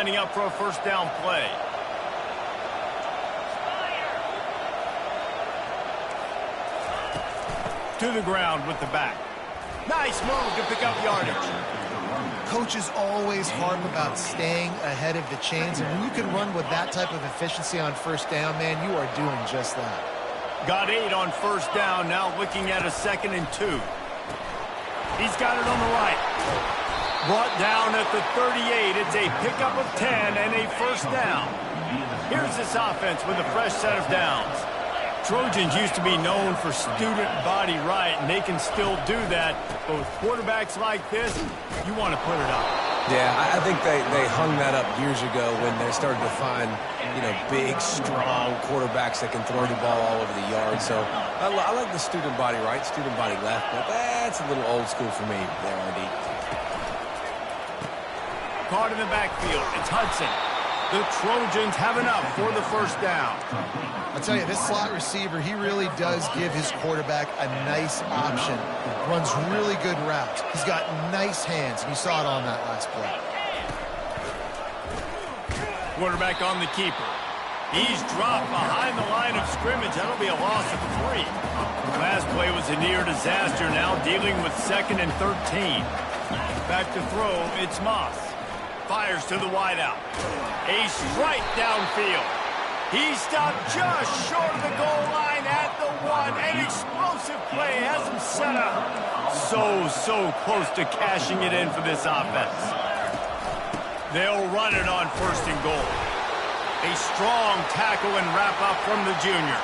lining up for a first down play. To the ground with the back. Nice move to pick up yardage. Coaches always harp about staying ahead of the chains, and when you can run with that type of efficiency on first down, man, you are doing just that. Got 8 on first down, now looking at a 2nd and 2. He's got it on the right. Brought down at the 38. It's a pickup of 10 and a first down. Here's this offense with a fresh set of downs. Trojans used to be known for student body right, and they can still do that. But with quarterbacks like this, you want to put it up. Yeah, I think they hung that up years ago when they started to find, big, strong quarterbacks that can throw the ball all over the yard. So I like the student body right, student body left, but that's a little old school for me there, RD. Caught in the backfield. It's Hudson. The Trojans have enough for the first down. I'll tell you, this slot receiver, he really does give his quarterback a nice option. Runs really good routes. He's got nice hands, and you saw it on that last play. Quarterback on the keeper. He's dropped behind the line of scrimmage. That'll be a loss of 3. Last play was a near disaster, now dealing with 2nd and 13. Back to throw, it's Moss. Fires to the wideout. A strike downfield. He stopped just short of the goal line at the 1. An explosive play has him set up. So close to cashing it in for this offense. They'll run it on 1st and goal. A strong tackle and wrap up from the junior.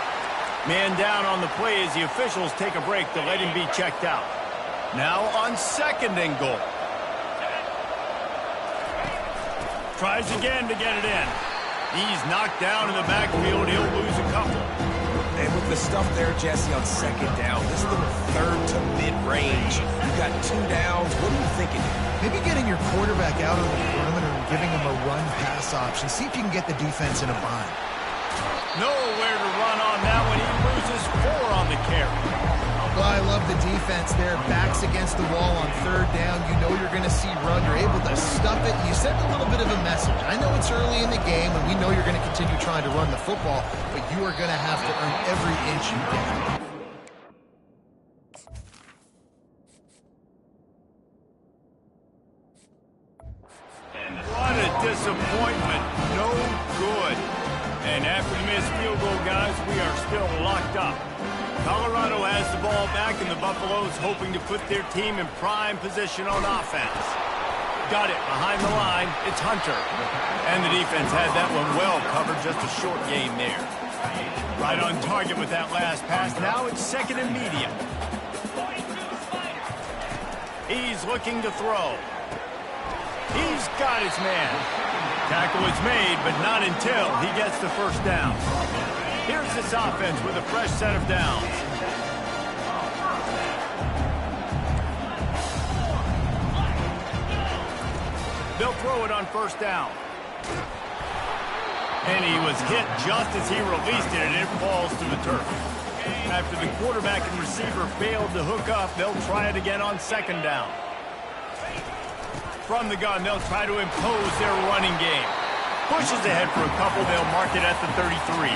Man down on the play as the officials take a break to let him be checked out. Now on 2nd and goal. Tries again to get it in. He's knocked down in the backfield. He'll lose a couple. And with the stuff there, Jesse, on 2nd down, this little 3rd to mid-range, you got 2 downs. What are you thinking? Maybe getting your quarterback out on the perimeter and giving him a run-pass option. See if you can get the defense in a bind. Nowhere to run on that one. He loses 4 on the carry. Well, I love the defense there. Backs against the wall on 3rd down. You know you're going to see run. You're able to stuff it. You send a little bit of a message. I know it's early in the game, and we know you're going to continue trying to run the football, but you are going to have to earn every inch you get. What a disappointment. No good. And after the missed field goal, guys, we are still locked up. Colorado has the ball back, and the Buffaloes hoping to put their team in prime position on offense. Got it behind the line. It's Hunter. And the defense had that one well covered. Just a short game there. Right on target with that last pass. Now it's 2nd and medium. He's looking to throw. He's got his man. Tackle is made, but not until he gets the first down. Here's this offense with a fresh set of downs. They'll throw it on 1st down. And he was hit just as he released it, and it falls to the turf. After the quarterback and receiver failed to hook up, they'll try it again on 2nd down. From the gun, they'll try to impose their running game. Pushes ahead for a couple. They'll mark it at the 33.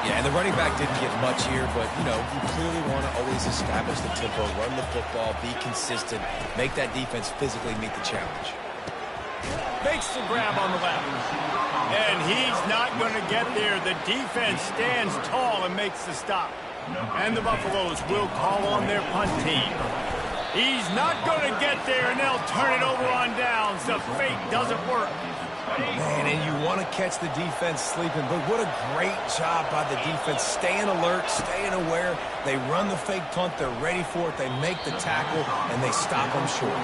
Yeah, and the running back didn't get much here, but, you clearly want to always establish the tempo, run the football, be consistent, make that defense physically meet the challenge. Makes the grab on the left. And he's not going to get there. The defense stands tall and makes the stop. And the Buffaloes will call on their punt team. He's not going to get there, and they'll turn it over on downs. The fake doesn't work. Man, and you want to catch the defense sleeping, but what a great job by the defense. Staying alert, staying aware. They run the fake punt. They're ready for it. They make the tackle, and they stop them short.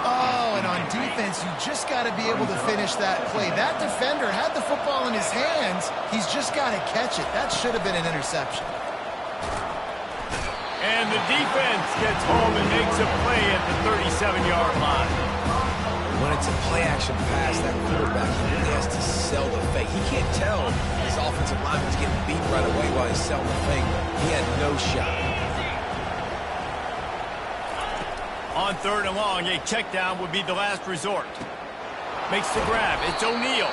Oh, and on defense, you just got to be able to finish that play. That defender had the football in his hands. He's just got to catch it. That should have been an interception. And the defense gets home and makes a play at the 37-yard line. When it's a play-action pass, that quarterback, he really has to sell the fake. He can't tell his offensive lineman's getting beat right away while he's selling the fake. He had no shot. On 3rd and long, a check down would be the last resort. Makes the grab. It's O'Neal.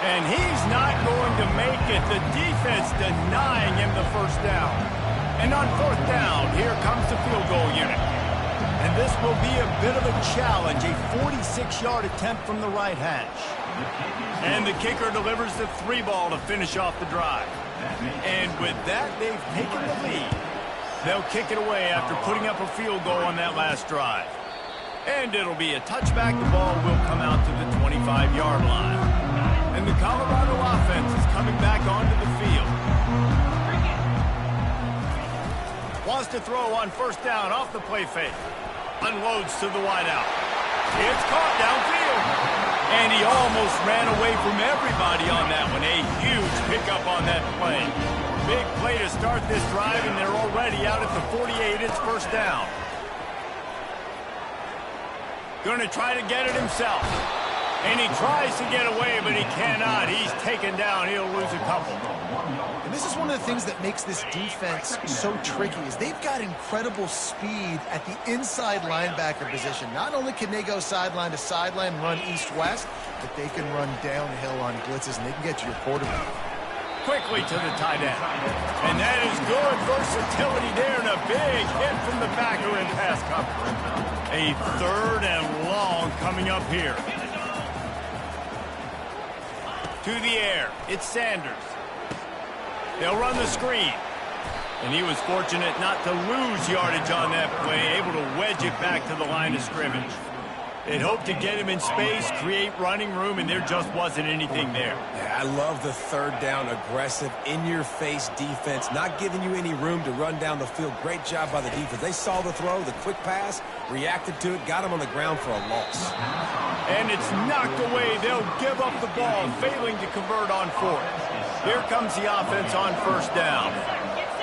And he's not going to make it. The defense denying him the first down. And on fourth down, here comes the field goal unit. And this will be a bit of a challenge, a 46-yard attempt from the right hash. And the kicker delivers the 3-ball to finish off the drive. And with that, they've taken the lead. They'll kick it away after putting up a field goal on that last drive. And it'll be a touchback. The ball will come out to the 25-yard line. And the Colorado offense is coming back onto the field. Wants to throw on first down off the play fake. Unloads to the wideout. It's caught downfield. And he almost ran away from everybody on that one. A huge pickup on that play. Big play to start this drive, and they're already out at the 48. It's first down. Going to try to get it himself. And he tries to get away, but he cannot. He's taken down. He'll lose a couple. And this is one of the things that makes this defense so tricky is they've got incredible speed at the inside linebacker position. Not only can they go sideline to sideline, run east-west, but they can run downhill on blitzes, and they can get to your quarterback. Quickly to the tight end. And that is good versatility there, and a big hit from the backer in pass coverage. A third and long coming up here. To the air. It's Sanders. They'll run the screen. And he was fortunate not to lose yardage on that play, able to wedge it back to the line of scrimmage. They'd hoped to get him in space, create running room, and there just wasn't anything there. Yeah, I love the third down, aggressive, in-your-face defense, not giving you any room to run down the field. Great job by the defense. They saw the throw, the quick pass, reacted to it, got him on the ground for a loss. And it's knocked away. They'll give up the ball, failing to convert on fourth. Here comes the offense on first down.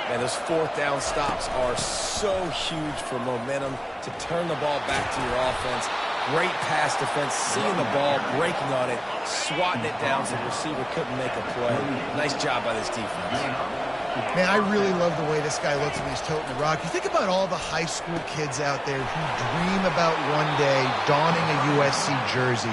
And those fourth down stops are so huge for momentum to turn the ball back to your offense. Great pass defense, seeing the ball, breaking on it, swatting it down so the receiver couldn't make a play. Nice job by this defense. Man, I really love the way this guy looks when he's toting the rock. You think about all the high school kids out there who dream about one day donning a USC jersey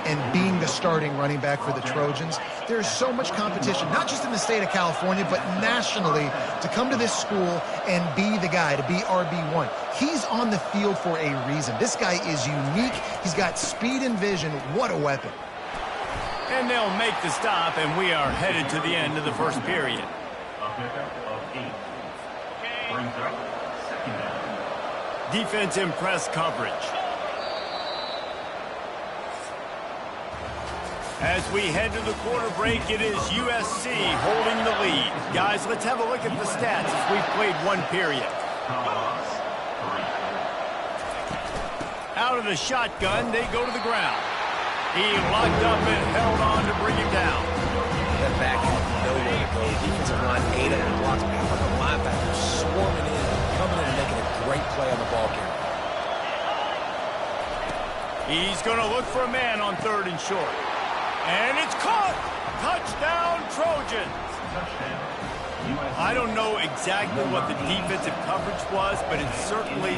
and being the starting running back for the Trojans. There's so much competition, not just in the state of California, but nationally, to come to this school and be the guy, to be RB1. He's on the field for a reason. This guy is unique. He's got speed and vision. What a weapon. And they'll make the stop, and we are headed to the end of the first period. Defense in press coverage. As we head to the quarter break, it is USC holding the lead. Guys, let's have a look at the stats as we've played one period. Out of the shotgun, they go to the ground. He locked up and held on to bring him down. That back had nowhere to go. Defensive line ate up the blocks. How about the linebackers swarming in, coming in and making a great play on the ball carrier. He's going to look for a man on third and short. And it's caught! Touchdown, Trojans! I don't know exactly what the defensive coverage was, but it certainly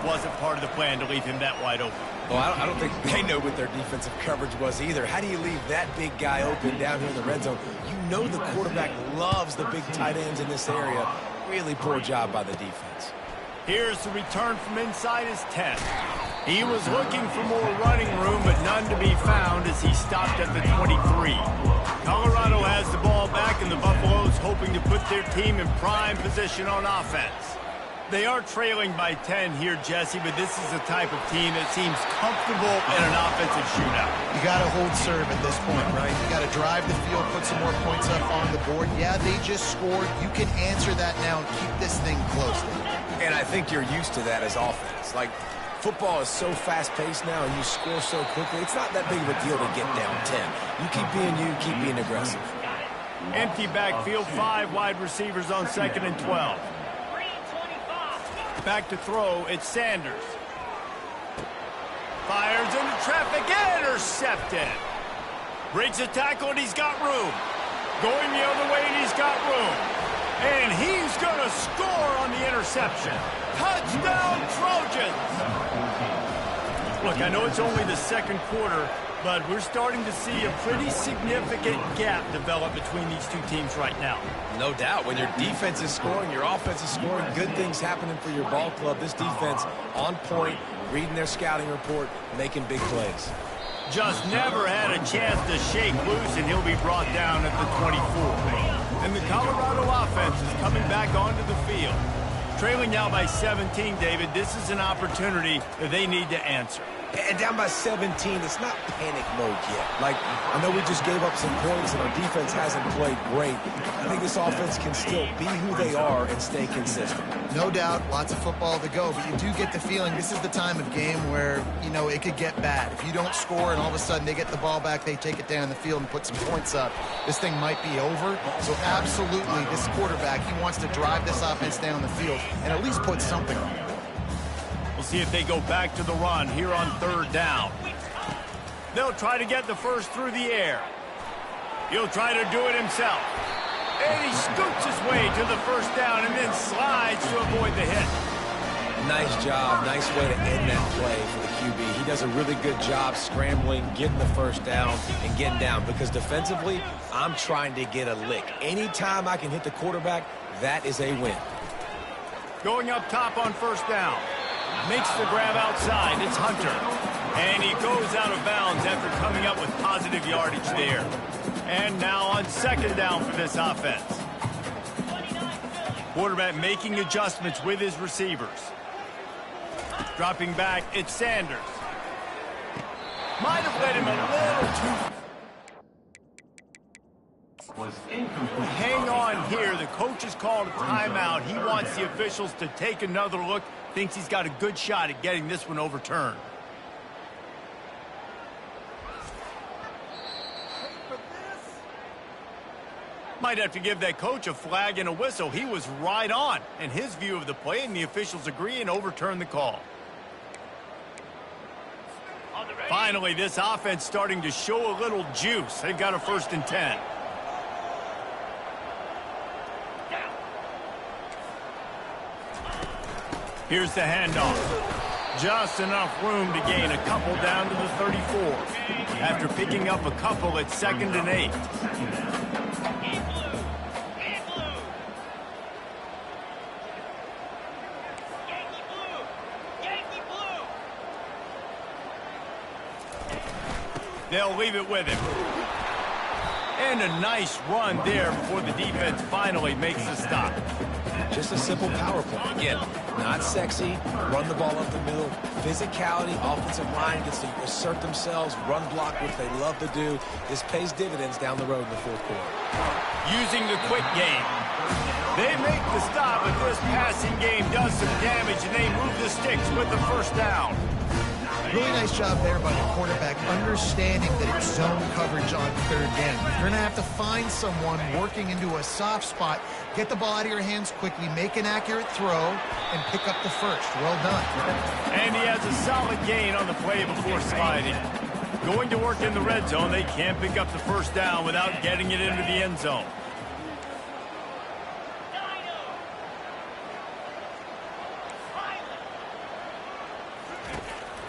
wasn't part of the plan to leave him that wide open. Well, I don't think they know what their defensive coverage was either. How do you leave that big guy open down here in the red zone? You know the quarterback loves the big tight ends in this area. Really poor job by the defense. Here's the return from inside his 10. He was looking for more running room, but none to be found as he stopped at the 23. Colorado has the ball back, and the Buffaloes hoping to put their team in prime position on offense. They are trailing by 10 here, Jesse, but this is the type of team that seems comfortable in an offensive shootout. You got to hold serve at this point, right? You got to drive the field, put some more points up on the board. Yeah, they just scored. You can answer that now and keep this thing close. And I think you're used to that as offense. Like, football is so fast-paced now, and you score so quickly. It's not that big of a deal to get down 10. You keep being you, keep being aggressive. Empty backfield, 5 wide receivers on 2nd and 12. Back to throw, it's Sanders. Fires into traffic, intercepted. Breaks a tackle, and he's got room. Going the other way, and he's got room. And he's going to score on the interception. Touchdown, Trojans! Look, I know it's only the second quarter, But we're starting to see a pretty significant gap develop between these two teams right now. No doubt. When your defense is scoring, your offense is scoring, good things happening for your ball club. This defense on point, reading their scouting report, making big plays. Just never had a chance to shake loose, and he'll be brought down at the 24. And the Colorado offense is coming back onto the field. Trailing now by 17, David, this is an opportunity that they need to answer. And down by 17, it's not panic mode yet. Like, I know we just gave up some points and our defense hasn't played great. I think this offense can still be who they are and stay consistent. No doubt, lots of football to go, but you do get the feeling this is the time of game where, you know, it could get bad. If you don't score and all of a sudden they get the ball back, they take it down the field and put some points up, this thing might be over. So absolutely, this quarterback, he wants to drive this offense down the field and at least put something on it. We'll see if they go back to the run here on 3rd down. They'll try to get the first through the air. He'll try to do it himself. And he scoots his way to the first down and then slides to avoid the hit. Nice job. Nice way to end that play for the QB. He does a really good job scrambling, getting the first down, and getting down. Because defensively, I'm trying to get a lick. Anytime I can hit the quarterback, that is a win. Going up top on 1st down. Makes the grab outside. It's Hunter. And he goes out of bounds after coming up with positive yardage there. And now on 2nd down for this offense. Quarterback making adjustments with his receivers. Dropping back, it's Sanders. Might have led him a little too... Hang on here. The coach has called a timeout. He wants the officials to take another look. Thinks he's got a good shot at getting this one overturned. Might have to give that coach a flag and a whistle. He was right on in his view of the play, and the officials agree and overturn the call. Finally, this offense starting to show a little juice. They've got a 1st and 10. Here's the handoff. Just enough room to gain a couple down to the 34. After picking up a couple at 2nd and 8. They'll leave it with him. And a nice run there before the defense finally makes the stop. Just a simple power play. Again, not sexy, run the ball up the middle, physicality, offensive line gets to assert themselves, run block, which they love to do. This pays dividends down the road in the 4th quarter. Using the quick game. They make the stop, but this passing game does some damage, and they move the sticks with the 1st down. Really nice job there by the quarterback, understanding that it's zone coverage on 3rd down. You're going to have to find someone working into a soft spot, get the ball out of your hands quickly, make an accurate throw, and pick up the first. Well done. And he has a solid gain on the play before sliding. Going to work in the red zone, they can't pick up the 1st down without getting it into the end zone.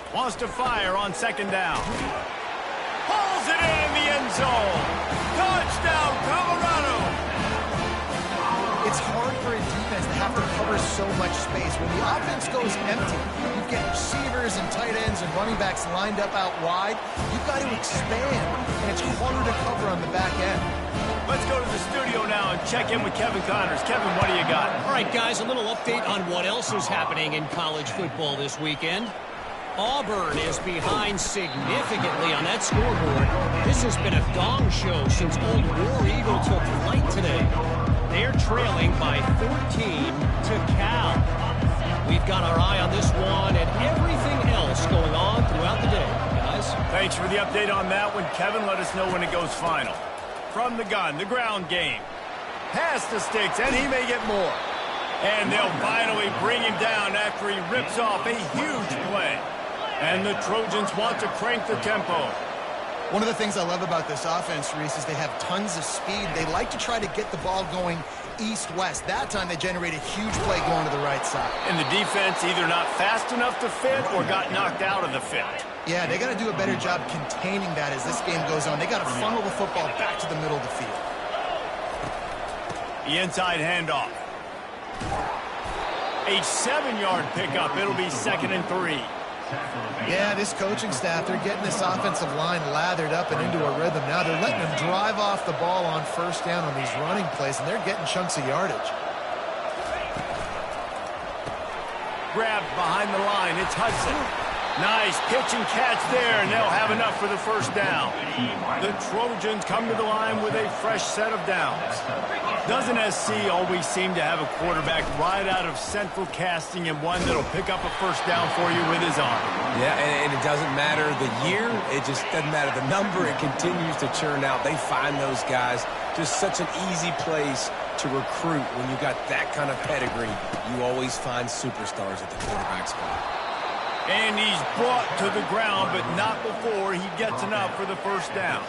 Wants to fire on 2nd down. Pulls it in the end zone. Touchdown, Colorado. It's hard for a defense to have to cover so much space. When the offense goes empty, you get receivers and tight ends and running backs lined up out wide. You've got to expand, and it's harder to cover on the back end. Let's go to the studio now and check in with Kevin Connors. Kevin, what do you got? All right, guys, a little update on what else is happening in college football this weekend. Auburn is behind significantly on that scoreboard. This has been a gong show since Old War Eagle took flight today. They're trailing by 14 to Cal. We've got our eye on this one and everything else going on throughout the day, guys. Thanks for the update on that one, Kevin. Let us know when it goes final. From the gun, the ground game. Pass the sticks, and he may get more. And they'll finally bring him down after he rips off a huge play. And the Trojans want to crank the tempo. One of the things I love about this offense, Reese, is they have tons of speed. They like to try to get the ball going east-west. That time they generate a huge play going to the right side. And the defense either not fast enough to fit or got knocked out of the fit. Yeah, they got to do a better job containing that as this game goes on. They got to funnel the football back to the middle of the field. The inside handoff. A 7-yard pickup. It'll be 2nd and 3. Yeah, this coaching staff, they're getting this offensive line lathered up and into a rhythm. Now they're letting them drive off the ball on first down on these running plays, and they're getting chunks of yardage. Grabbed behind the line. It's Hudson. Nice pitch and catch there, and they'll have enough for the first down. The Trojans come to the line with a fresh set of downs. Doesn't SC always seem to have a quarterback right out of central casting and one that'll pick up a first down for you with his arm? Yeah, and it doesn't matter the year. It just doesn't matter the number. It continues to churn out. They find those guys. Just such an easy place to recruit when you got that kind of pedigree. You always find superstars at the quarterback spot. And he's brought to the ground, but not before he gets enough for the first down.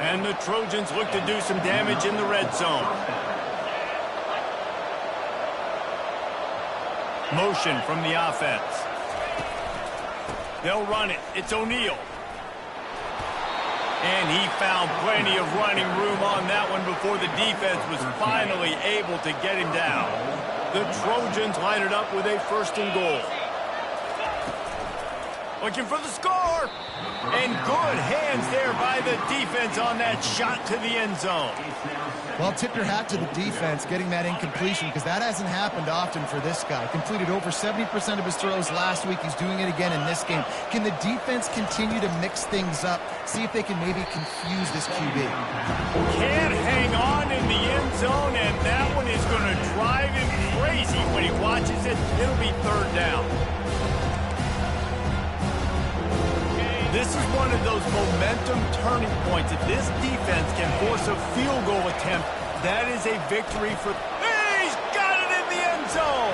And the Trojans look to do some damage in the red zone. Motion from the offense. They'll run it. It's O'Neal. And he found plenty of running room on that one before the defense was finally able to get him down. The Trojans line it up with a 1st and goal. Looking for the score. And good hands there by the defense on that shot to the end zone. Well, tip your hat to the defense getting that incompletion, because that hasn't happened often for this guy. Completed over 70% of his throws last week. He's doing it again in this game. Can the defense continue to mix things up? See if they can maybe confuse this QB. Can't hang on in the end zone, and that one is going to drive him crazy when he watches it. It'll be 3rd down. This is one of those momentum turning points. If this defense can force a field goal attempt, that is a victory for... He's got it in the end zone!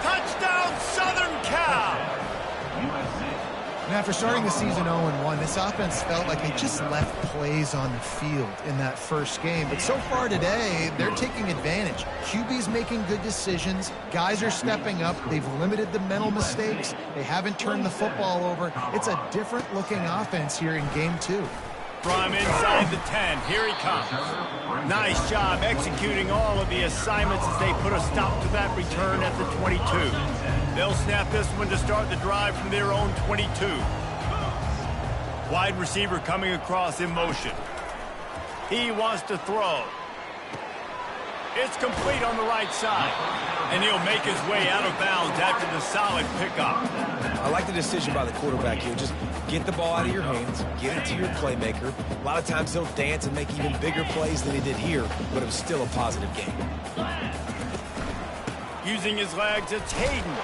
Touchdown, Southern Cal! Now, after starting the season 0-1, this offense felt like they just left plays on the field in that first game. But so far today, they're taking advantage. QB's making good decisions. Guys are stepping up. They've limited the mental mistakes. They haven't turned the football over. It's a different-looking offense here in Game 2. From inside the 10, here he comes. Nice job executing all of the assignments as they put a stop to that return at the 22. They'll snap this one to start the drive from their own 22. Wide receiver coming across in motion. He wants to throw. It's complete on the right side. And he'll make his way out of bounds after the solid pickup. I like the decision by the quarterback here. Just get the ball out of your hands, get it to your playmaker. A lot of times he'll dance and make even bigger plays than he did here, but it was still a positive game. Using his legs, it's Hayden.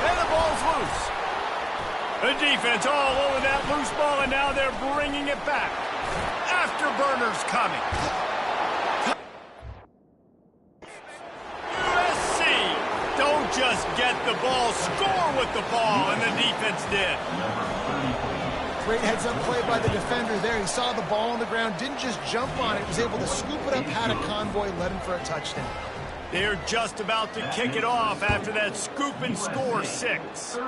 And the ball's loose. The defense all over that loose ball, and now they're bringing it back. Afterburners coming. USC don't just get the ball, score with the ball, and the defense did. Great heads-up play by the defender there. He saw the ball on the ground, didn't just jump on it, was able to scoop it up, had a convoy, led him for a touchdown. They're just about to kick it off after that scoop and score 6.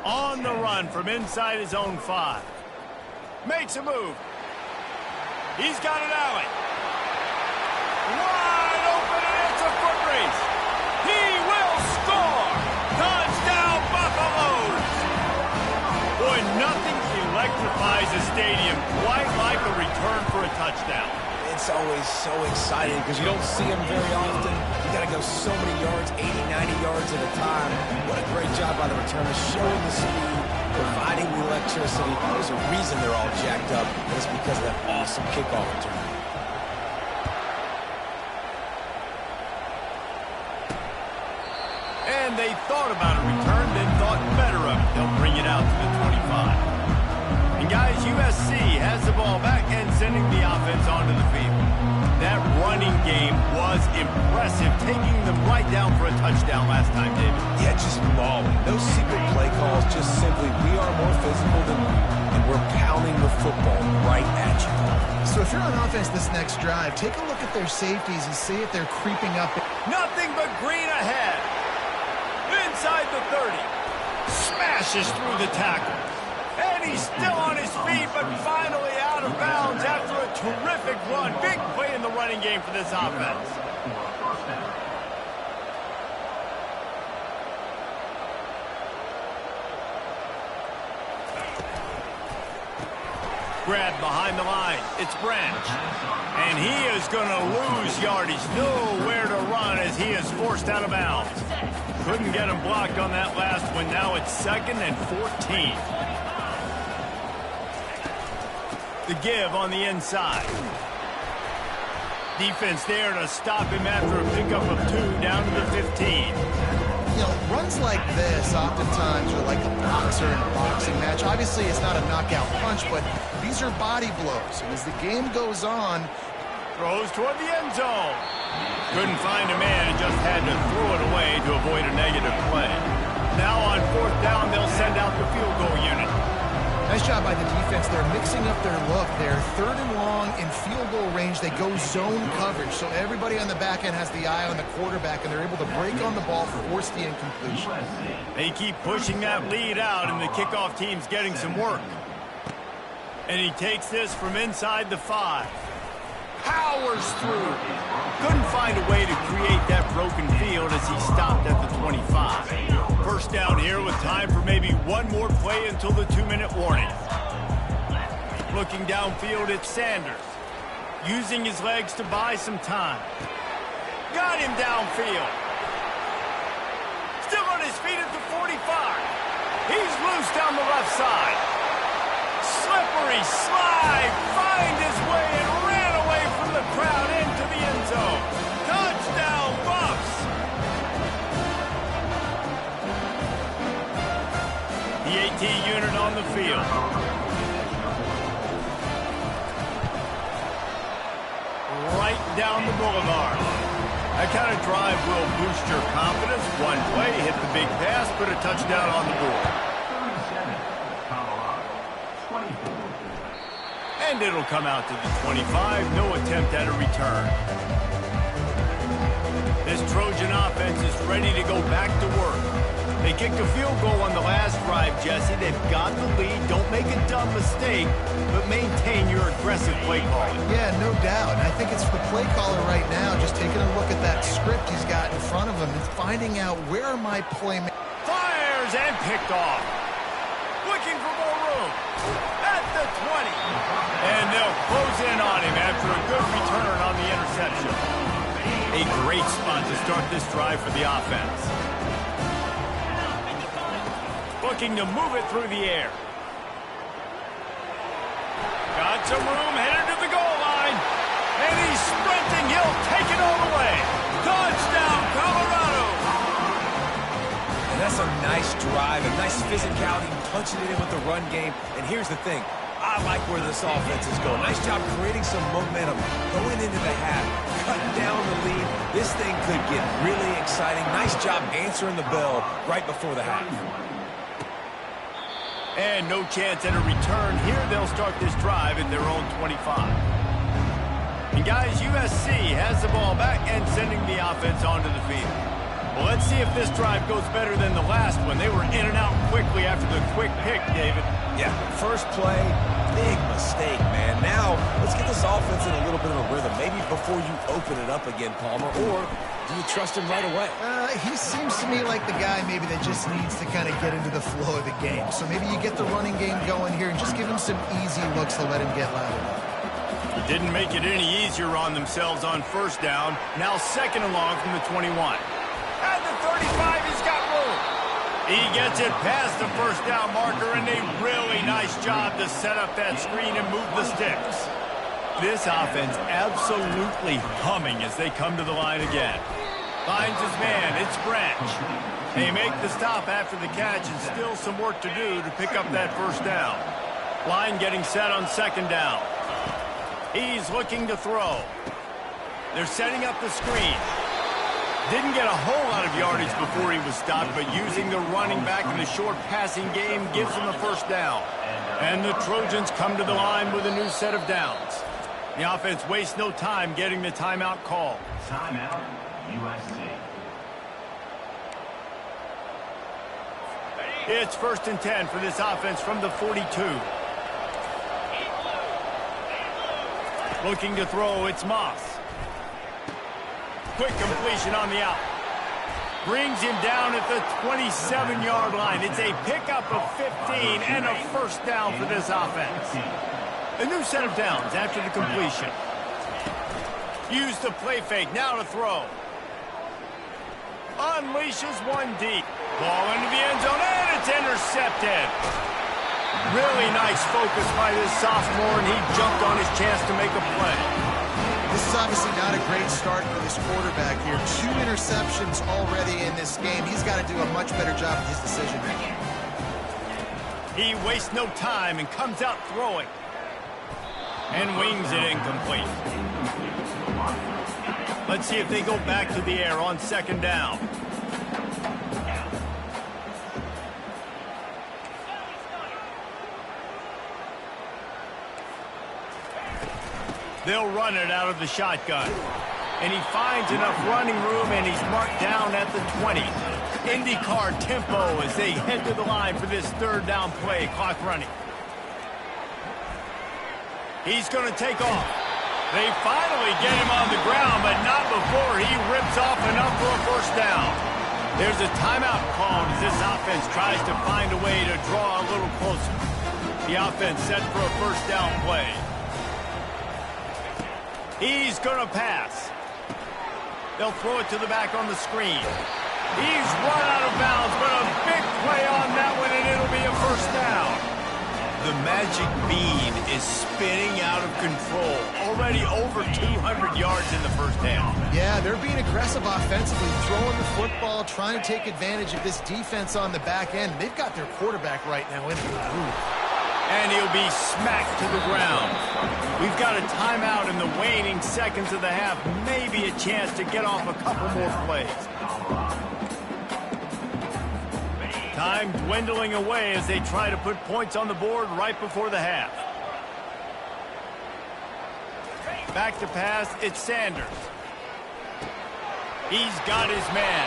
On the run from inside his own 5. Makes a move. He's got an alley. Wide open, and it's a foot race. He will score. Touchdown, Buffaloes. Boy, nothing electrifies a stadium quite like a return for a touchdown. It's always so exciting because you don't see them very often. You got to go so many yards, 80, 90 yards at a time. What a great job by the returner, showing the speed, providing the electricity. There's a reason they're all jacked up, and it's because of that awesome kickoff return. And they thought about a return, then thought better of it. They'll bring it out to the 25. And guys, USC has the ball back and sending the offense onto the field. That running game was impressive, taking them right down for a touchdown last time, David. Yeah, just mauling. No secret play calls, just simply we are more physical than you, and we're pounding the football right at you. So if you're on offense this next drive, take a look at their safeties and see if they're creeping up. Nothing but green ahead. Inside the 30. Smashes through the tackle. And he's still on his feet, but finally out of bounds after a terrific run. Big play in the running game for this offense. Grab behind the line. It's Branch. And he is going to lose yardage. Nowhere to run as he is forced out of bounds. Couldn't get him blocked on that last one. Now it's 2nd and 14. The give on the inside. Defense there to stop him after a pickup of 2 down to the 15. You know, runs like this oftentimes are like a boxer in a boxing match. Obviously, it's not a knockout punch, but these are body blows. And as the game goes on, throws toward the end zone. Couldn't find a man and just had to throw it away to avoid a negative play. Now on 4th down, they'll send out the field goal unit. Nice job by the defense. They're mixing up their look. They're 3rd and long in field goal range. They go zone coverage. So everybody on the back end has the eye on the quarterback, and they're able to break on the ball, force the incompletion. They keep pushing that lead out, and the kickoff team's getting some work. And he takes this from inside the 5. Powers through. Couldn't find a way to create that broken field as he stopped at the 25. First down here with time for maybe one more play until the 2-minute warning. Looking downfield at Sanders. Using his legs to buy some time. Got him downfield. Still on his feet at the 45. He's loose down the left side. Slippery slide. Find his way and ran away from the crowd into the end zone. Touchdown, Buffs. The AT unit on the field. Right down the boulevard. That kind of drive will boost your confidence. One play, hit the big pass, put a touchdown on the board. And it'll come out to the 25. No attempt at a return. This Trojan offense is ready to go back to work. They kicked a field goal on the last drive, Jesse. They've got the lead. Don't make a dumb mistake, but maintain your aggressive play calling. Yeah, no doubt. And I think it's the play caller right now just taking a look at that script he's got in front of him and finding out where are my playmakers. Fires and picked off. Looking for more room. At the 20. And they'll close in on him after a good return on the interception. A great spot to start this drive for the offense. Looking to move it through the air. Got some room, headed to the goal line. And he's sprinting. He'll take it all the way. Touchdown, Colorado. And that's a nice drive, a nice physicality, punching it in with the run game. And here's the thing. I like where this offense is going. Nice job creating some momentum going into the half. Cutting down the lead. This thing could get really exciting. Nice job answering the bell right before the half. And no chance at a return. Here they'll start this drive at their own 25. And guys, USC has the ball back and sending the offense onto the field. Well, let's see if this drive goes better than the last one. They were in and out quickly after the quick pick, David. Yeah, first play, big mistake, man. Now, let's get this offense in a little bit of a rhythm. Maybe before you open it up again, Palmer, or do you trust him right away? He seems to me like the guy maybe that just needs to kind of get into the flow of the game. So maybe you get the running game going here and just give him some easy looks to let him get lathered up. Didn't make it any easier on themselves on first down. Now 2nd and long from the 21. At the 35, he's got room. He gets it past the first down marker, and a really nice job to set up that screen and move the sticks. This offense absolutely humming as they come to the line again. Finds his man. It's Branch. They make the stop after the catch, and still some work to do to pick up that first down. Line getting set on 2nd down. He's looking to throw. They're setting up the screen. Didn't get a whole lot of yardage before he was stopped, but using the running back in the short passing game gives him a first down. And the Trojans come to the line with a new set of downs. The offense wastes no time getting the timeout call. Timeout, USC. It's 1st and 10 for this offense from the 42. Looking to throw, it's Moss. Quick completion on the out. Brings him down at the 27-yard line. It's a pickup of 15 and a 1st down for this offense. A new set of downs after the completion. Use the play fake, now to throw. Unleashes one deep. Ball into the end zone, and it's intercepted. Really nice focus by this sophomore, and he jumped on his chance to make a play. This is obviously not a great start for this quarterback here. 2 interceptions already in this game. He's got to do a much better job with his decision making. He wastes no time and comes out throwing. And wings it incomplete. Let's see if they go back to the air on 2nd down. They'll run it out of the shotgun. And he finds enough running room, and he's marked down at the 20. IndyCar tempo as they head to the line for this 3rd down play. Clock running. He's going to take off. They finally get him on the ground, but not before he rips off enough for a 1st down. There's a timeout called as this offense tries to find a way to draw a little closer. The offense set for a 1st down play. He's going to pass. They'll throw it to the back on the screen. He's run out of bounds, but a big play on that one, and it'll be a 1st down. The magic bean is spinning out of control. Already over 200 yards in the 1st half. Yeah, they're being aggressive offensively, throwing the football, trying to take advantage of this defense on the back end. They've got their quarterback right now in the groove. And he'll be smacked to the ground. We've got a timeout in the waning seconds of the half. Maybe a chance to get off a couple more plays. Time dwindling away as they try to put points on the board right before the half. Back to pass, it's Sanders. He's got his man.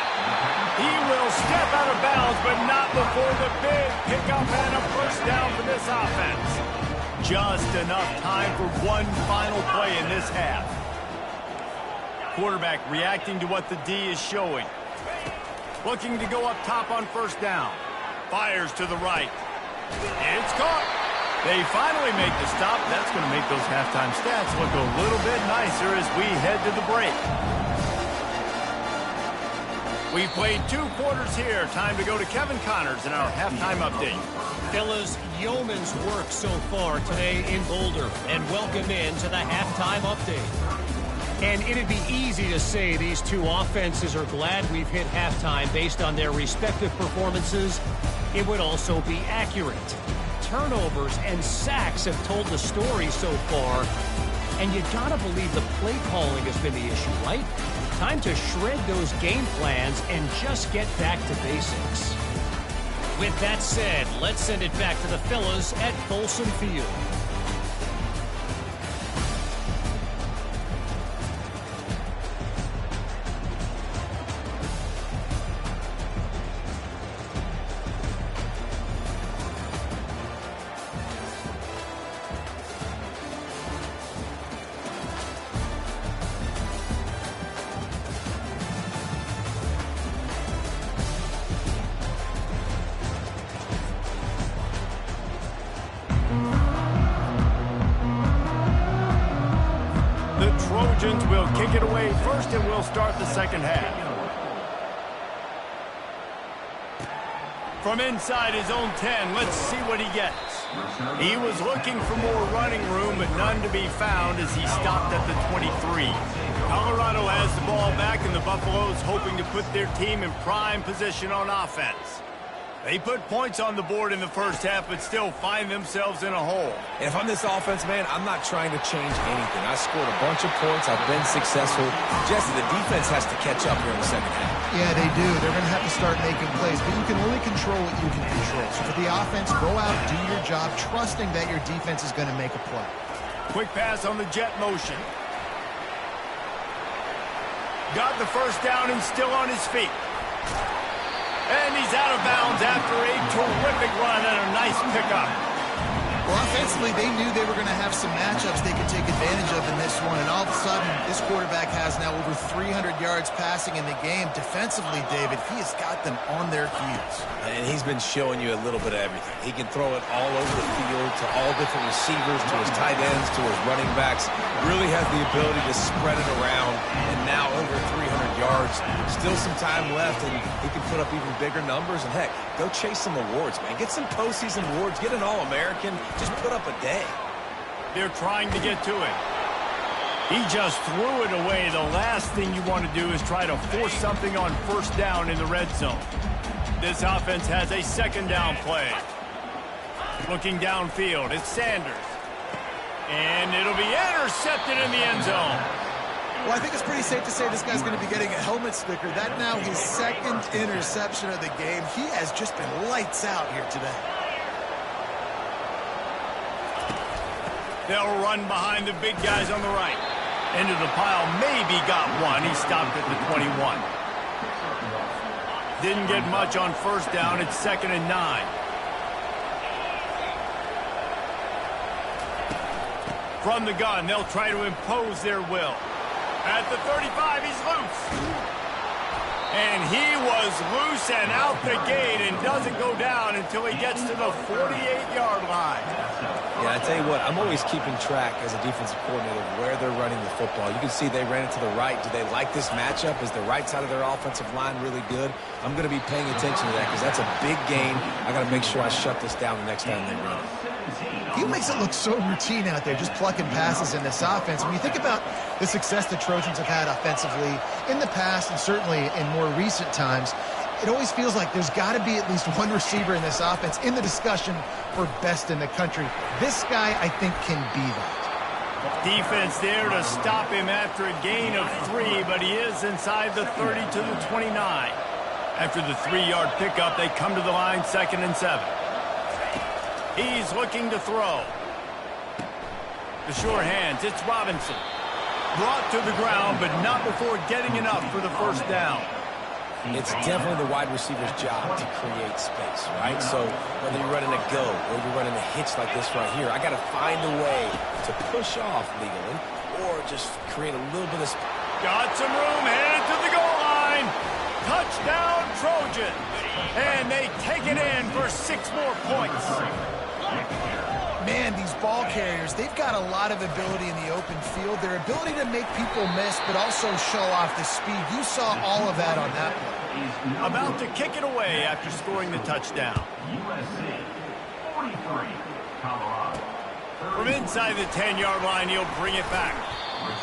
He will step out of bounds, but not before the big pickup and a 1st down for this offense. Just enough time for one final play in this half. Quarterback reacting to what the D is showing. Looking to go up top on 1st down. Fires to the right. It's caught. They finally make the stop. That's going to make those halftime stats look a little bit nicer as we head to the break. We played 2 quarters here. Time to go to Kevin Connors in our halftime update. Fellas, yeoman's work so far today in Boulder. And welcome in to the halftime update. And it'd be easy to say these 2 offenses are glad we've hit halftime based on their respective performances. It would also be accurate. Turnovers and sacks have told the story so far. And you gotta believe the play calling has been the issue, right? Time to shred those game plans and just get back to basics. With that said, let's send it back to the fellas at Folsom Field. Trojans will kick it away first, and we'll start the 2nd half. From inside his own 10, let's see what he gets. He was looking for more running room, but none to be found as he stopped at the 23. Colorado has the ball back, and the Buffaloes hoping to put their team in prime position on offense. They put points on the board in the 1st half, but still find themselves in a hole. And if I'm this offense, man, I'm not trying to change anything. I scored a bunch of points. I've been successful. Jesse, the defense has to catch up here in the 2nd half. Yeah, they do. They're going to have to start making plays, but you can only control what you can control. So for the offense, go out, do your job, trusting that your defense is going to make a play. Quick pass on the jet motion. Got the 1st down and still on his feet. And he's out of bounds after a terrific run and a nice pickup. Well, offensively, they knew they were going to have some matchups they could take advantage of in this one, and all of a sudden, this quarterback has now over 300 yards passing in the game. Defensively, David, he has got them on their heels. And he's been showing you a little bit of everything. He can throw it all over the field to all different receivers, to his tight ends, to his running backs. Really has the ability to spread it around, and now over 300 yards. Still some time left, and he can put up even bigger numbers. And, heck, go chase some awards, man. Get some postseason awards. Get an All-American. Just put up a day. They're trying to get to it. He just threw it away. The last thing you want to do is try to force something on first down in the red zone. This offense has a second down play. Looking downfield, it's Sanders. And it'll be intercepted in the end zone. Well, I think it's pretty safe to say this guy's going to be getting a helmet sticker. That now his second interception of the game. He has just been lights out here today. They'll run behind the big guys on the right. Into the pile, maybe got one. He stopped at the 21. Didn't get much on first down. It's 2nd and 9. From the gun, they'll try to impose their will. At the 35, he's loose. And he was loose and out the gate and doesn't go down until he gets to the 48-yard line. Yeah, I tell you what, I'm always keeping track as a defensive coordinator of where they're running the football. You can see they ran it to the right. Do they like this matchup? Is the right side of their offensive line really good? I'm going to be paying attention to that because that's a big gain. I got to make sure I shut this down the next time they run it. He makes it look so routine out there, just plucking passes in this offense. When you think about the success the Trojans have had offensively in the past and certainly in more recent times, it always feels like there's got to be at least one receiver in this offense in the discussion for best in the country. This guy, I think, can be that. Defense there to stop him after a gain of 3, but he is inside the 30 to the 29. After the 3-yard pickup, they come to the line, 2nd and 7. He's looking to throw. The sure hands, it's Robinson. Brought to the ground, but not before getting enough for the first down. It's definitely the wide receiver's job to create space, right? So whether you're running a go or you're running a hitch like this right here, I got to find a way to push off legally or just create a little bit of space. Got some room, headed to the goal line. Touchdown, Trojan. And they take it in for 6 more points. Man, these ball carriers, they've got a lot of ability in the open field. Their ability to make people miss, but also show off the speed. You saw all of that on that play. About to kick it away after scoring the touchdown. From inside the 10-yard line, he'll bring it back.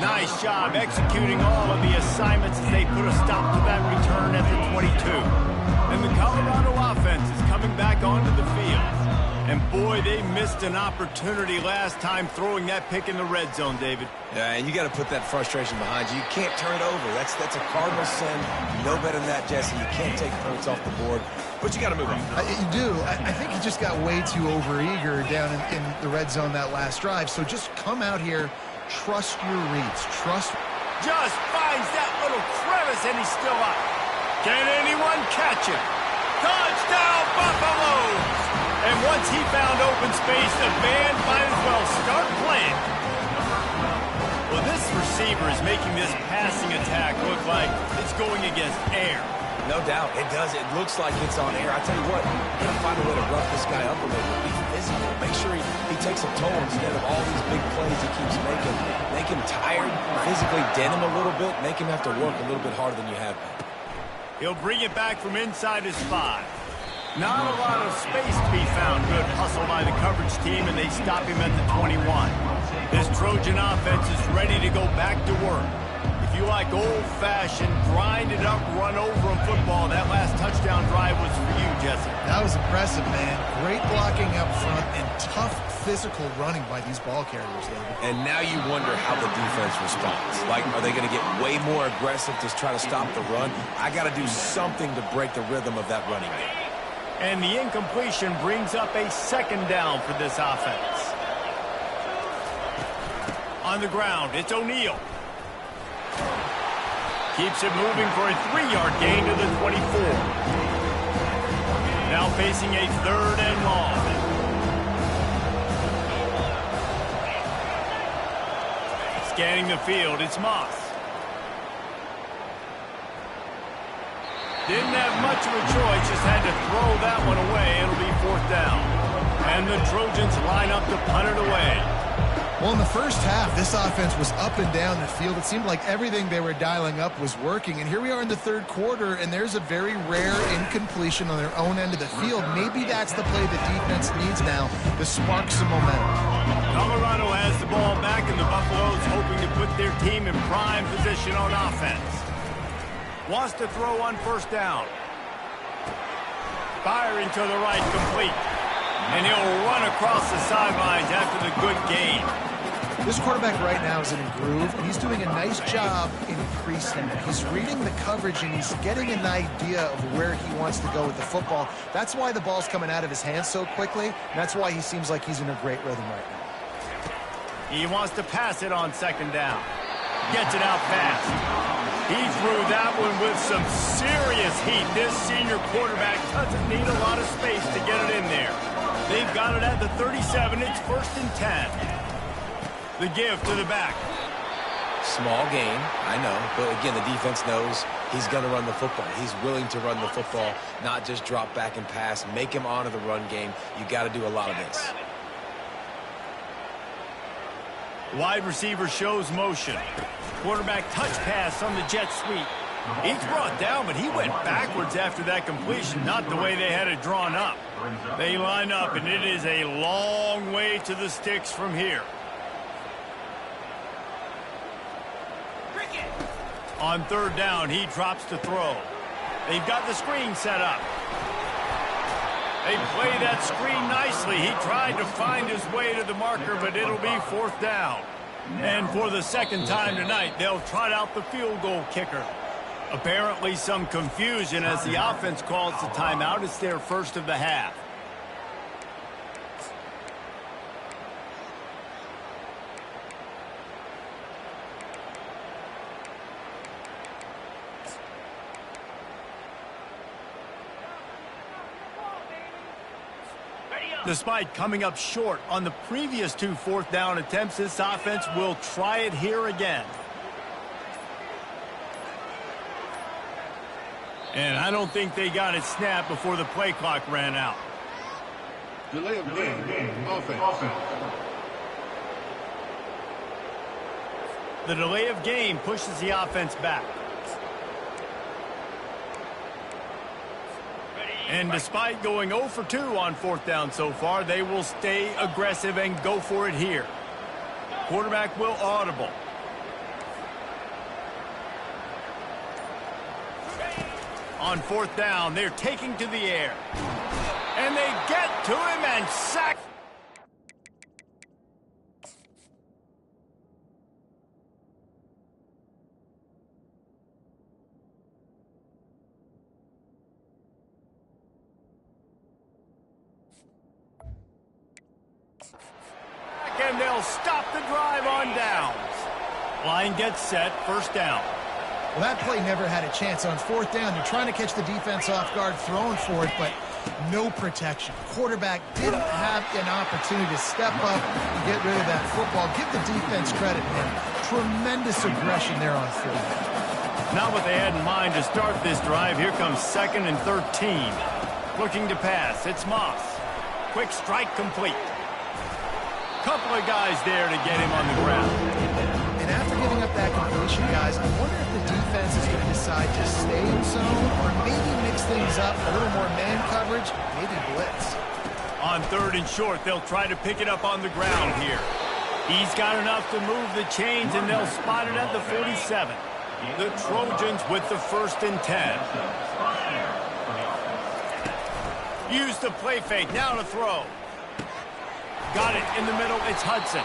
Nice job executing all of the assignments as they put a stop to that return at the 22. And the Colorado offense is coming back onto the field. And, boy, they missed an opportunity last time throwing that pick in the red zone, David. Yeah, and you got to put that frustration behind you. You can't turn it over. That's a cardinal sin. You know better than that, Jesse. You can't take points off the board. But you got to move on. You do. I think he just got way too overeager down in the red zone that last drive. So just come out here, trust your reads. Just finds that little crevice, and he's still up. Can anyone catch him? Touchdown, Buffaloes! And once he found open space, the band might as well start playing. Well, this receiver is making this passing attack look like it's going against air. No doubt. It does. It looks like it's on air. I tell you what, you got to find a way to rough this guy up a little bit. Be physical. Make sure he takes a toll instead of all these big plays he keeps making. Make him tired, physically dent him a little bit, make him have to work a little bit harder than you have been. He'll bring it back from inside his 5. Not a lot of space to be found. Good hustle by the coverage team, and they stop him at the 21. This Trojan offense is ready to go back to work. If you like old-fashioned, grind-it-up, run-over-em football, that last touchdown drive was for you, Jesse. That was impressive, man. Great blocking up front and tough physical running by these ball carriers, David. And now you wonder how the defense responds. Like, are they going to get way more aggressive to try to stop the run? I got to do something to break the rhythm of that running game. And the incompletion brings up a 2nd down for this offense. On the ground, it's O'Neal. Keeps it moving for a 3-yard gain to the 24. Now facing a 3rd and long. Scanning the field, it's Moss. Didn't have much of a choice, just had to throw that one away. It'll be 4th down. And the Trojans line up to punt it away. Well, in the first half, this offense was up and down the field. It seemed like everything they were dialing up was working. And here we are in the 3rd quarter, and there's a very rare incompletion on their own end of the field. Maybe that's the play the defense needs now to spark some momentum. Colorado has the ball back, and the Buffaloes hoping to put their team in prime position on offense. Wants to throw on 1st down. Firing to the right, complete. And he'll run across the sidelines after the good gain. This quarterback right now is in a groove, and he's doing a nice job increasing it. He's reading the coverage, and he's getting an idea of where he wants to go with the football. That's why the ball's coming out of his hands so quickly, and that's why he seems like he's in a great rhythm right now. He wants to pass it on 2nd down. Gets it out fast. He threw that one with some serious heat. This senior quarterback doesn't need a lot of space to get it in there. They've got it at the 37. It's 1st and 10. The give to the back. Small gain, I know. But again, the defense knows he's going to run the football. He's willing to run the football, not just drop back and pass. Make him honor the run game. You got to do a lot of this. Wide receiver shows motion. Quarterback touch pass on the jet sweep. He's brought down, but he went backwards after that completion, not the way they had it drawn up. They line up, and it is a long way to the sticks from here. On 3rd down, he drops to throw. They've got the screen set up. They play that screen nicely. He tried to find his way to the marker, but it'll be 4th down. And for the 2nd time tonight, they'll trot out the field goal kicker. Apparently some confusion as the offense calls the timeout. It's their 1st of the half. Despite coming up short on the previous 2 4th down attempts, this offense will try it here again. And I don't think they got it snapped before the play clock ran out. Delay of game, offense. The delay of game pushes the offense back. And despite going 0 for 2 on 4th down so far, they will stay aggressive and go for it here. Quarterback will audible. On 4th down, they're taking to the air. And they get to him and sack. And they'll stop the drive on downs. Line gets set, 1st down. Well, that play never had a chance. On 4th down, they're trying to catch the defense off guard, throwing for it, but no protection. Quarterback didn't have an opportunity to step up and get rid of that football. Give the defense credit, man. Tremendous aggression there on 4th down. Not what they had in mind to start this drive. Here comes 2nd and 13. Looking to pass. It's Moss. Quick strike complete. Couple of guys there to get him on the ground. And after giving up that completion, guys, I wonder if the defense is going to decide to stay in zone or maybe mix things up, a little more man coverage, maybe blitz. On 3rd and short, they'll try to pick it up on the ground here. He's got enough to move the chains, and they'll spot it at the 47. The Trojans with the 1st and 10. Use the play fake, now to throw. Got it in the middle, it's Hudson.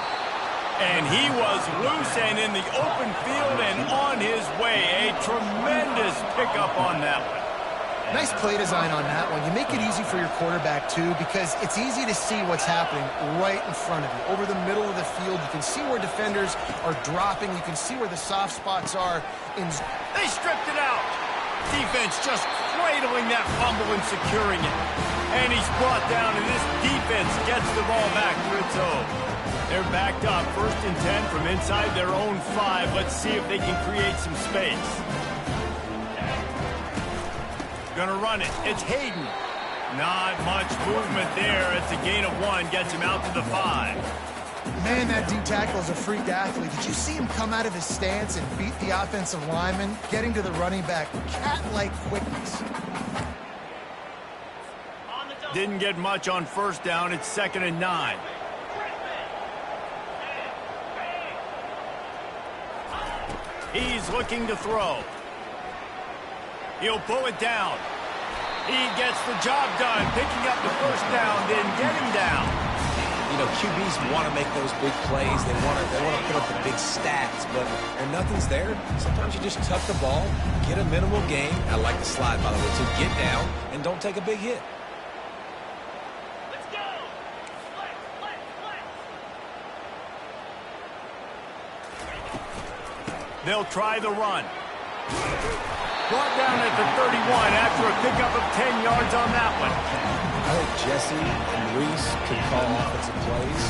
And he was loose and in the open field and on his way. A tremendous pickup on that one. Nice play design on that one. You make it easy for your quarterback, too, because it's easy to see what's happening right in front of you. Over the middle of the field, you can see where defenders are dropping. You can see where the soft spots are. They stripped it out. Defense just cradling that fumble and securing it. And he's brought down, and this defense gets the ball back to its own. They're backed up, 1st and 10 from inside their own 5. Let's see if they can create some space. Gonna run it. It's Hayden. Not much movement there. It's a gain of 1. Gets him out to the 5. Man, that D tackle is a freak athlete. Did you see him come out of his stance and beat the offensive lineman, getting to the running back? Cat-like quickness. Didn't get much on 1st down. It's 2nd and 9. He's looking to throw. He'll pull it down. He gets the job done, picking up the 1st down, then getting down. You know, QBs want to make those big plays. They want to put up the big stats, but when nothing's there, sometimes you just tuck the ball, get a minimal gain. I like the slide, by the way, to get down and don't take a big hit. Let's go! They'll try the run. Brought down at the 31 after a pickup of 10 yards on that one. I think Jesse and Reese can call offensive plays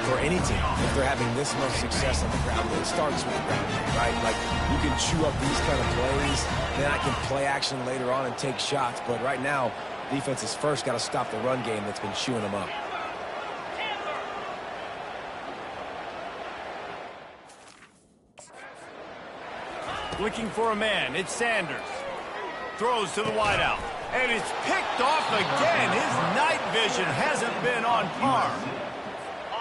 for any team. If they're having this much success on the ground, it starts with the ground game, right? Like, you can chew up these kind of plays, then I can play action later on and take shots. But right now, defense has first got to stop the run game that's been chewing them up. Looking for a man. It's Sanders. Throws to the wideout. And it's picked off again. His night vision hasn't been on par.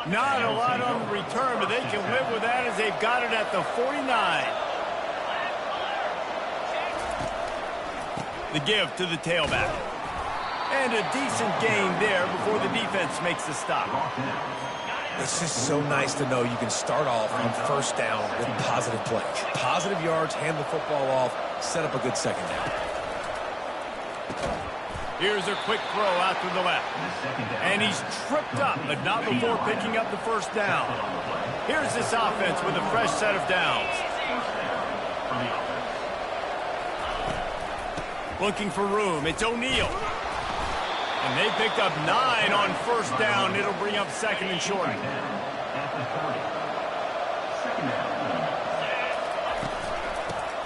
Not a lot on the return, but they can live with that as they've got it at the 49. The give to the tailback. And a decent gain there before the defense makes the stop. It's just so nice to know you can start off on 1st down with positive plays. Positive yards, hand the football off, set up a good 2nd down. Here's a quick throw out to the left. And he's tripped up, but not before picking up the 1st down. Here's this offense with a fresh set of downs. Looking for room. It's O'Neal. And they picked up 9 on 1st down. It'll bring up 2nd and short.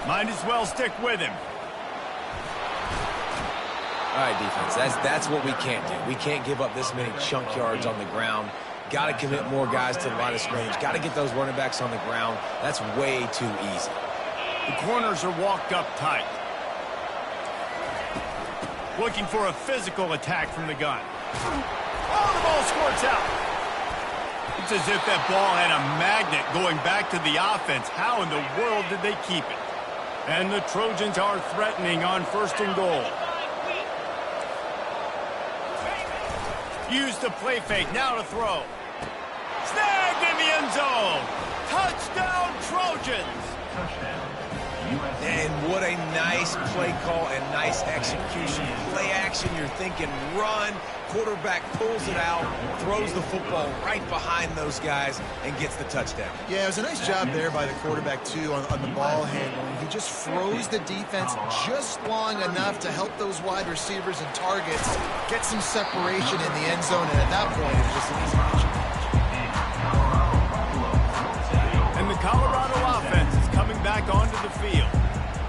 Might as well stick with him. All right, defense, that's what we can't do. We can't give up this many chunk yards on the ground. Got to commit more guys to the line of scrimmage. Got to get those running backs on the ground. That's way too easy. The corners are walked up tight. Looking for a physical attack from the gun. Oh, the ball squirts out. It's as if that ball had a magnet going back to the offense. How in the world did they keep it? And the Trojans are threatening on 1st and goal. Use the play fake, now to throw. Snagged in the end zone. Touchdown, Trojans. And what a nice play call and nice execution. Play action, you're thinking run. Quarterback pulls it out, throws the football right behind those guys, and gets the touchdown. Yeah, it was a nice job there by the quarterback, too, on the ball handling. He just froze the defense just long enough to help those wide receivers and targets get some separation in the end zone, and at that point, it was just an easy mission. And the Colorado offense is coming back onto the field.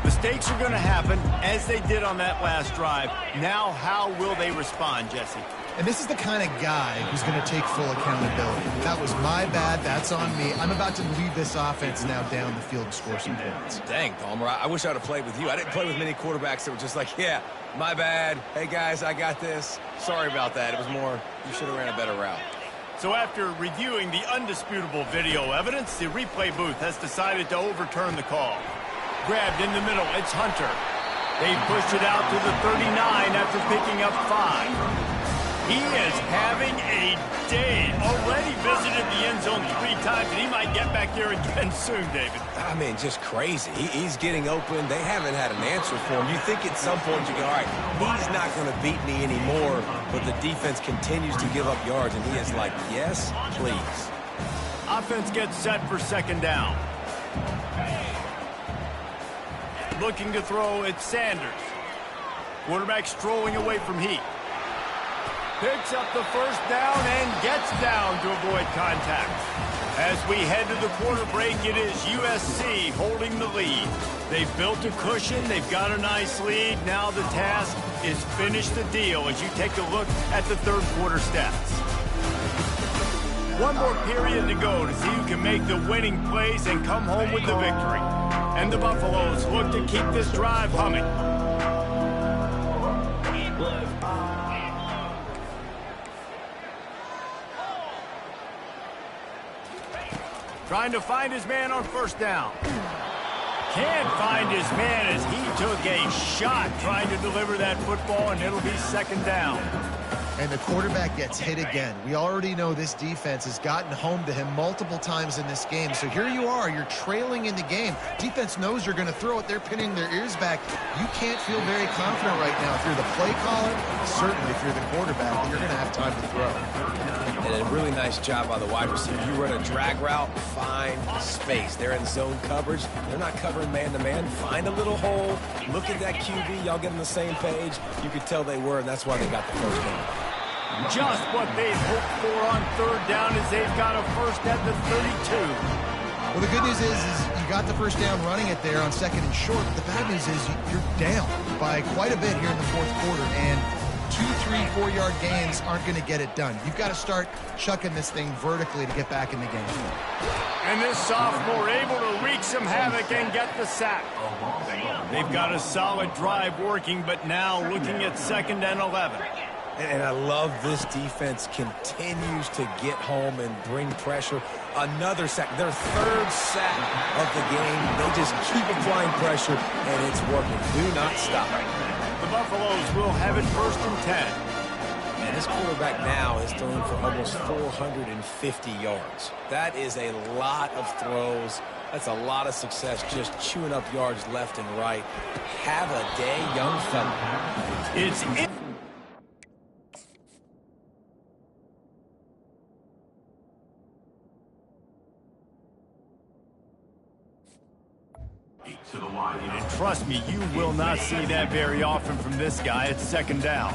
Mistakes are going to happen, as they did on that last drive. Now, how will they respond, Jesse? And this is the kind of guy who's going to take full accountability. That was my bad. That's on me. I'm about to lead this offense now down the field and score some points. Dang, Palmer, I wish I would have played with you. I didn't play with many quarterbacks that were just like, yeah, my bad. Hey, guys, I got this. Sorry about that. It was more, you should have ran a better route. So after reviewing the undisputable video evidence, the replay booth has decided to overturn the call. Grabbed in the middle, it's Hunter. They pushed it out to the 39 after picking up 5. He is having a day. Already visited the end zone 3 times, and he might get back there again soon, David. I mean, just crazy. He's getting open. They haven't had an answer for him. You think at some point you go, all right, he's not going to beat me anymore, but the defense continues to give up yards, and he is like, yes, please. Offense gets set for 2nd down. Looking to throw at Sanders. Quarterback strolling away from Heat. Picks up the first down and gets down to avoid contact. As we head to the quarter break, it is USC holding the lead. They've built a cushion. They've got a nice lead. Now the task is finish the deal as you take a look at the third quarter stats. One more period to go to see who can make the winning plays and come home with the victory. And the Buffaloes look to keep this drive humming. Trying to find his man on first down. Can't find his man as he took a shot trying to deliver that football, and it'll be second down. And the quarterback gets hit again. We already know this defense has gotten home to him multiple times in this game. So here you are, you're trailing in the game. Defense knows you're going to throw it. They're pinning their ears back. You can't feel very confident right now. If you're the play caller, certainly if you're the quarterback, you're going to have time to throw. And a really nice job by the wide receiver. You run a drag route, find space. They're in zone coverage. They're not covering man-to-man. Find a little hole. Look at that QB. Y'all get on the same page. You could tell they were, and that's why they got the first down. Just what they'd hoped for on third down as they've got a first at the 32. Well, the good news is you got the first down running it there on second and short. But the bad news is you're down by quite a bit here in the fourth quarter. And 2, 3, 4-yard gains aren't going to get it done. You've got to start chucking this thing vertically to get back in the game. And this sophomore able to wreak some havoc and get the sack. They've got a solid drive working, but now looking at second and 11. And I love this defense continues to get home and bring pressure. Another sack, their third sack of the game. They just keep applying pressure, and it's working. Do not stop. The Buffaloes will have it first and 10. And this quarterback now is throwing for almost 450 yards. That is a lot of throws. That's a lot of success, just chewing up yards left and right. Have a day, young fella. It's in. And trust me, you will not see that very often from this guy. It's second down.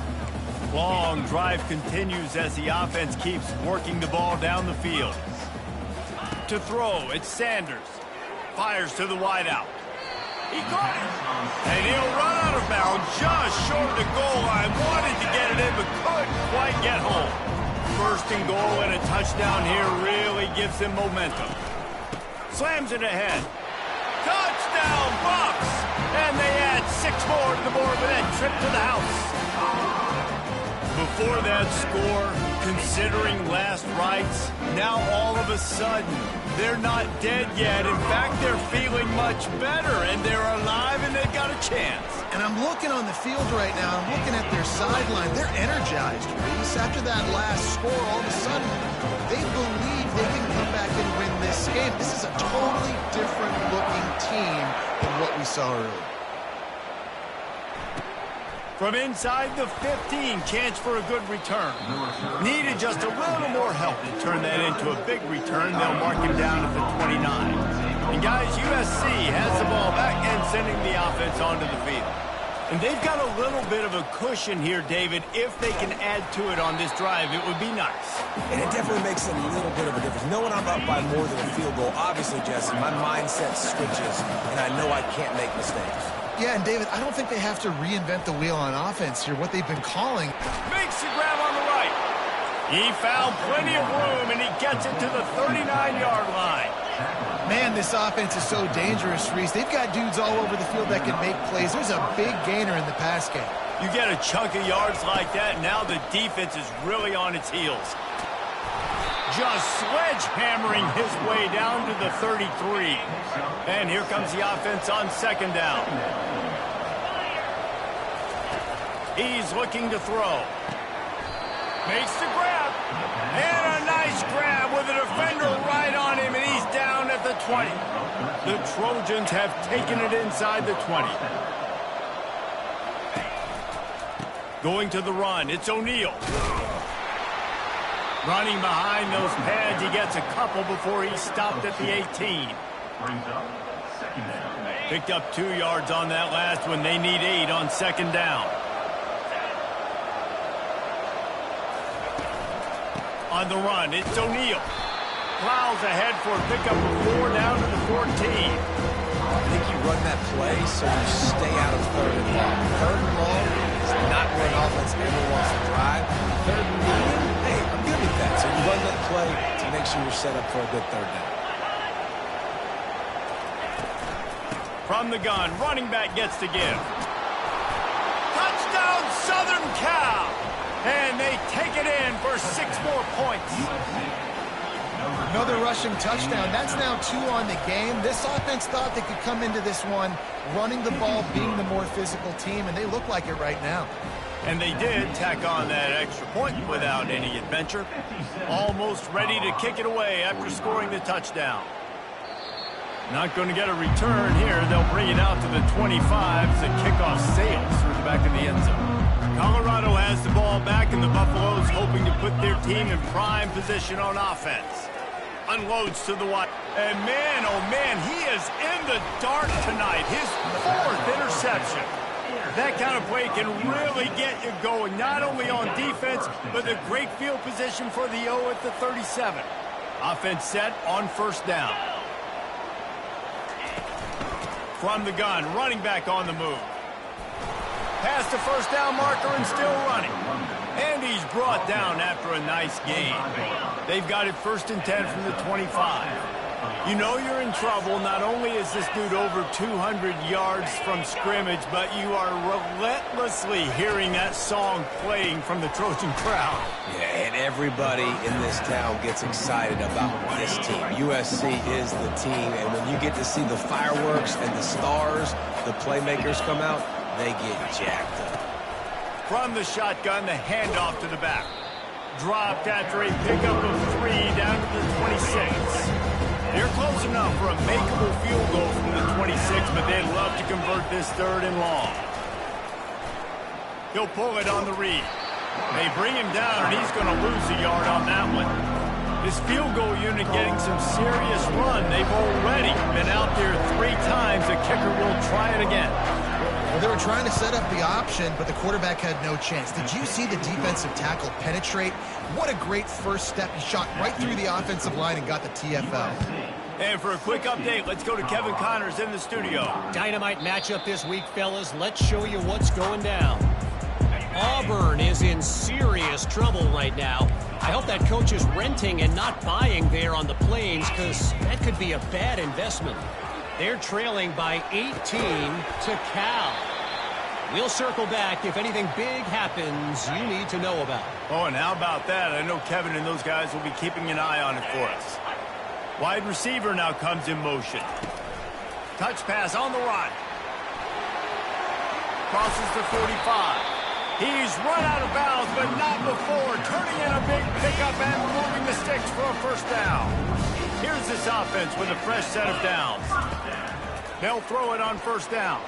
Long drive continues as the offense keeps working the ball down the field. To throw, it's Sanders. Fires to the wideout. He got it. And he'll run out of bounds just short of the goal line. Wanted to get it in, but couldn't quite get home. First and goal and a touchdown here really gives him momentum. Slams it ahead. Touchdown, Bucks! And they add 6 more to the board with that trip to the house. Before that score, considering last rites, now all of a sudden, they're not dead yet. In fact, they're feeling much better, and they're alive, and they've got a chance. And I'm looking on the field right now. I'm looking at their sideline. They're energized, Reese. After that last score, all of a sudden, they believe they can come back and win this game. This is a totally different-looking team than what we saw earlier. From inside the 15, chance for a good return. Needed just a little more help to turn that into a big return. They'll mark him down at the 29. And guys, USC has the ball back and sending the offense onto the field. And they've got a little bit of a cushion here, David. If they can add to it on this drive, it would be nice. And it definitely makes a little bit of a difference. Knowing I'm up by more than a field goal, obviously, Jesse, my mindset switches, and I know I can't make mistakes. Yeah, and David, I don't think they have to reinvent the wheel on offense here. What they've been calling. Makes the grab on the right. He found plenty of room, and he gets it to the 39-yard line. Man, this offense is so dangerous, Reese. They've got dudes all over the field that can make plays. There's a big gainer in the pass game. You get a chunk of yards like that, and now the defense is really on its heels. Just sledgehammering his way down to the 33. And here comes the offense on second down. He's looking to throw. Makes the grab. And a nice grab with a defender right on him, and he's down at the 20. The Trojans have taken it inside the 20. Going to the run, it's O'Neal. Running behind those pads, he gets a couple before he's stopped at the 18. Picked up 2 yards on that last one. They need 8 on second down. On the run, it's O'Neal. Plows ahead for a pickup of 4 down to the 14. I think you run that play so you stay out of third and long. Third and long is not where an offense ever wants to drive. Third and medium, hey, I'm good with that. So you run that play to make sure you're set up for a good third down. From the gun, running back gets to give. Touchdown, Southern Cal! And they take it in for 6 more points. Another rushing touchdown. That's now 2 on the game. This offense thought they could come into this one running the ball, being the more physical team, and they look like it right now. And they did tack on that extra point without any adventure. Almost ready to kick it away after scoring the touchdown. Not going to get a return here. They'll bring it out to the 25 as the kickoff sails through the back of the end zone. Colorado has the ball back, and the Buffaloes hoping to put their team in prime position on offense. Unloads to the wide. And man, oh man, he is in the dark tonight. His 4th interception. That kind of play can really get you going, not only on defense, but a great field position for the O at the 37. Offense set on first down. From the gun, running back on the move. Past the first down marker and still running. And he's brought down after a nice gain. They've got it 1st and 10 from the 25. You know you're in trouble. Not only is this dude over 200 yards from scrimmage, but you are relentlessly hearing that song playing from the Trojan crowd. Yeah, and everybody in this town gets excited about this team. USC is the team, and when you get to see the fireworks and the stars, the playmakers come out, they get jacked up. From the shotgun, the handoff to the back. Dropped after a pickup of 3 down to the 26. They're close enough for a makeable field goal from the 26, but they'd love to convert this 3rd and long. He'll pull it on the read. They bring him down, and he's going to lose a yard on that one. This field goal unit getting some serious run. They've already been out there 3 times. The kicker will try it again. Well, they were trying to set up the option, but the quarterback had no chance. Did you see the defensive tackle penetrate? What a great first step. He shot right through the offensive line and got the TFL. And for a quick update, let's go to Kevin Connors in the studio. Dynamite matchup this week, fellas. Let's show you what's going down. Auburn is in serious trouble right now. I hope that coach is renting and not buying there on the Plains, because that could be a bad investment. They're trailing by 18 to Cal. We'll circle back if anything big happens you need to know about. Oh, and how about that? I know Kevin and those guys will be keeping an eye on it for us. Wide receiver now comes in motion. Touch pass on the run. Crosses the 45. He's run out of bounds, but not before. Turning in a big pickup and moving the sticks for a first down. Here's this offense with a fresh set of downs. They'll throw it on first down.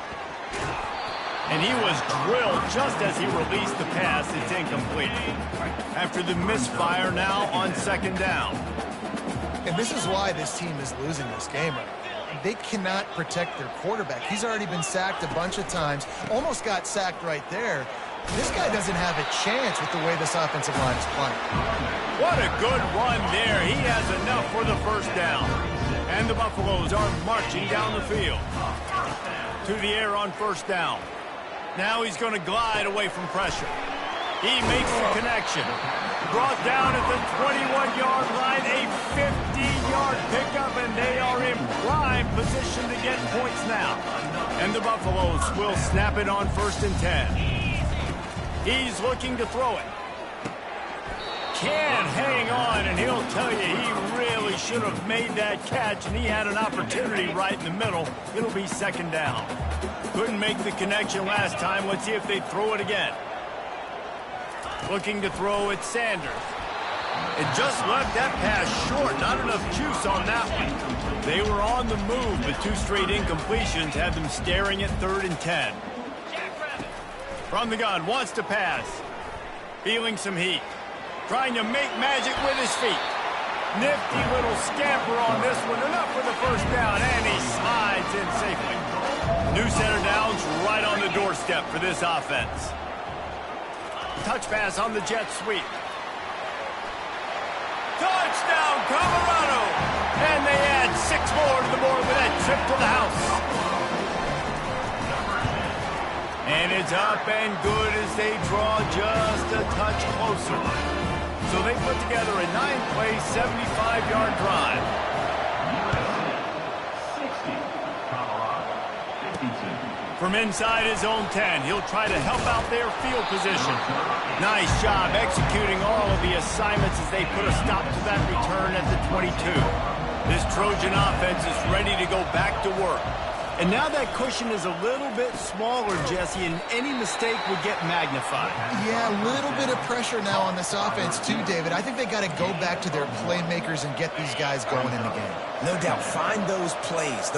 And he was drilled just as he released the pass. It's incomplete. After the misfire now on second down. And this is why this team is losing this game right now. They cannot protect their quarterback. He's already been sacked a bunch of times. Almost got sacked right there. This guy doesn't have a chance with the way this offensive line is playing. What a good run there. He has enough for the first down. And the Buffaloes are marching down the field. To the air on first down. Now he's going to glide away from pressure. He makes the connection. Brought down at the 21-yard line, a 50-yard pickup, and they are in prime position to get points now. And the Buffaloes will snap it on 1st and 10. He's looking to throw it. Can't hang on, and he'll tell you he really should have made that catch, and he had an opportunity right in the middle. It'll be second down. Couldn't make the connection last time. Let's see if they throw it again. Looking to throw it, Sanders. It just left that pass short. Not enough juice on that one. They were on the move, but 2 straight incompletions had them staring at 3rd and 10. From the gun, wants to pass. Feeling some heat. Trying to make magic with his feet. Nifty little scamper on this one. Enough for the first down, and he slides in New center downs right on the doorstep for this offense. Touch pass on the jet sweep. Touchdown, Colorado! And they add 6 more to the board with that trip to the house. And it's up and good as they draw just a touch closer. So they put together a 9-play, 75-yard drive. From inside his own 10, he'll try to help out their field position. Nice job executing all of the assignments as they put a stop to that return at the 22. This Trojan offense is ready to go back to work. And now that cushion is a little bit smaller, Jesse, and any mistake would get magnified. Yeah, a little bit of pressure now on this offense too, David. I think they got to go back to their playmakers and get these guys going in the game. No doubt. Find those plays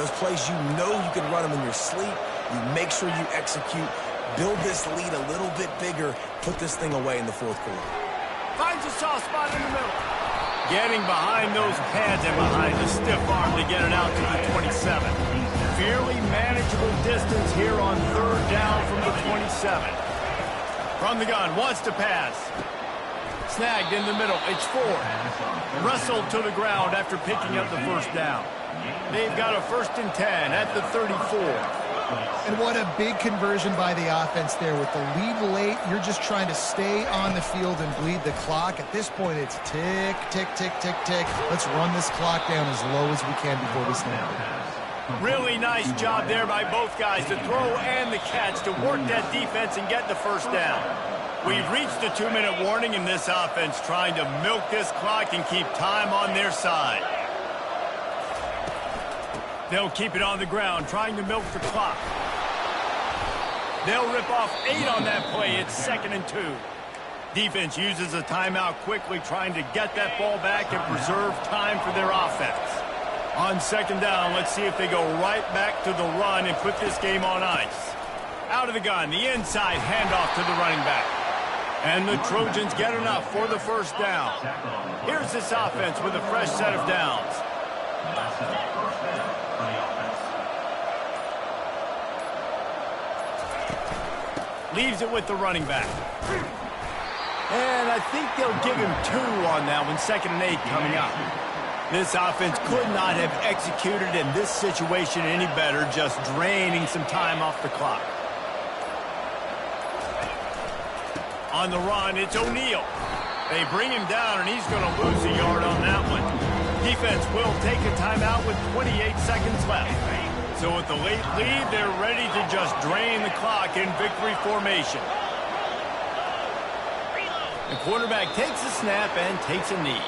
you know you can run them in your sleep. You make sure you execute, build this lead a little bit bigger, put this thing away in the fourth quarter. Finds a soft spot in the middle. Getting behind those pads and behind the stiff arm to get it out to the 27. Fairly manageable distance here on third down from the 27. From the gun, wants to pass. Snagged in the middle, it's 4. Wrestled to the ground after picking up the first down. They've got a 1st and 10 at the 34. And what a big conversion by the offense there. With the lead late, you're just trying to stay on the field and bleed the clock. At this point, it's tick, tick, tick, tick, tick. Let's run this clock down as low as we can before we snap. Really nice job there by both guys, the throw and the catch, to work that defense and get the first down. We've reached the 2-minute warning in this offense, trying to milk this clock and keep time on their side. They'll keep it on the ground, trying to milk the clock. They'll rip off 8 on that play. It's 2nd and 2. Defense uses a timeout quickly, trying to get that ball back and preserve time for their offense. On 2nd down, let's see if they go right back to the run and put this game on ice. Out of the gun, the inside handoff to the running back. And the Trojans get enough for the first down. Here's this offense with a fresh set of downs. Leaves it with the running back. And I think they'll give him 2 on that one, 2nd and 8 coming up. This offense could not have executed in this situation any better, just draining some time off the clock. On the run, it's O'Neal. They bring him down, and he's going to lose a yard on that one. Defense will take a timeout with 28 seconds left. So with the late lead, they're ready to just drain the clock in victory formation. The quarterback takes a snap and takes a knee.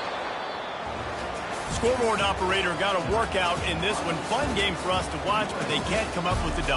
Scoreboard operator got a workout in this one. Fun game for us to watch, but they can't come up with the double.